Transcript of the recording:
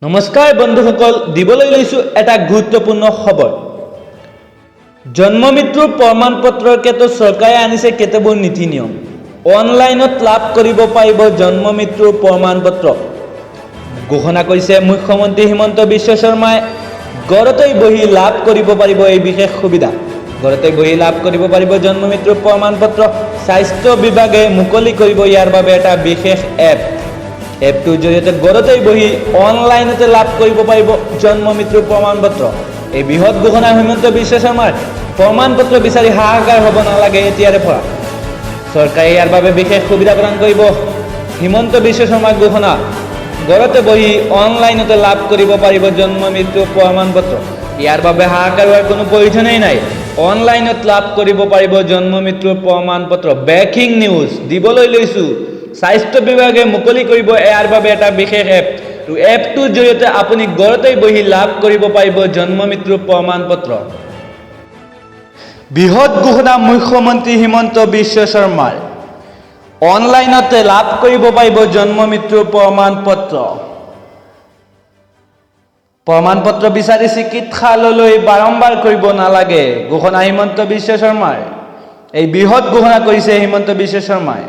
নমস্কাৰ বন্ধুসকল, দিবলৈ লৈছো এটা গুৰুত্বপূৰ্ণ খবৰ। জন্ম মৃত্যুৰ প্ৰমাণ পত্ৰৰ ক্ষেত্ৰত চৰকাৰে আনিছে কেতবোৰ নীতি নিয়ম। অনলাইনত লাভ কৰিব পাৰিব জন্ম মৃত্যুৰ প্ৰমাণ পত্ৰ। ঘোষণা কৰিছে মুখ্যমন্ত্ৰী হিমন্ত বিশ্ব শৰ্মাই। ঘৰতেই বহি লাভ কৰিব পাৰিব এই বিশেষ সুবিধা। ঘৰতে বহি লাভ কৰিব পাৰিব জন্ম মৃত্যুৰ প্ৰমাণ পত্ৰ। স্বাস্থ্য বিভাগে মুকলি কৰিব ইয়াৰ বাবে এটা বিশেষ এপ। এপটোৰ জৰিয়তে ঘৰতেই বহি অনলাইনতে লাভ কৰিব পাৰিব জন্ম মৃত্যুৰ প্ৰমাণ পত্ৰ। এই বৃহৎ ঘোষণা হিমন্ত বিশ্ব শৰ্মাৰ। প্ৰমাণ পত্ৰ বিচাৰি হাহাকাৰ হ'ব নালাগে এতিয়াৰে পৰা। চৰকাৰে ইয়াৰ বাবে বিশেষ সুবিধা প্ৰদান কৰিব। হিমন্ত বিশ্ব শৰ্মাৰ ঘোষণা, ঘৰতে বহি অনলাইনতে লাভ কৰিব পাৰিব জন্ম মৃত্যুৰ প্ৰমাণ পত্ৰ। ইয়াৰ বাবে হাহাকাৰ হোৱাৰ কোনো প্ৰয়োজনেই নাই। অনলাইনত লাভ কৰিব পাৰিব জন্ম মৃত্যুৰ প্ৰমাণ পত্ৰ। ব্ৰেকিং নিউজ দিবলৈ লৈছোঁ। স্বাস্থ্য বিভাগে মুকলি কৰিব ইয়াৰ বাবে এটা বিশেষ এপ। এপটোৰ জৰিয়তে আপুনি ঘৰতেই বহি লাভ কৰিব পাৰিব জন্ম মৃত্যুৰ প্ৰমাণ পত্ৰ। বৃহৎ ঘোষণা মুখ্যমন্ত্ৰী হিমন্ত বিশ্ব শৰ্মাৰ। অনলাইনতে লাভ কৰিব পাৰিব জন্ম মৃত্যুৰ প্ৰমাণ পত্ৰ। প্ৰমাণ পত্ৰ বিচাৰি চিকিৎসালয়লৈ বাৰম্বাৰ কৰিব নালাগে। ঘোষণা হিমন্ত বিশ্ব শৰ্মাৰ। এই বৃহৎ ঘোষণা কৰিছে হিমন্ত বিশ্ব শৰ্মাই।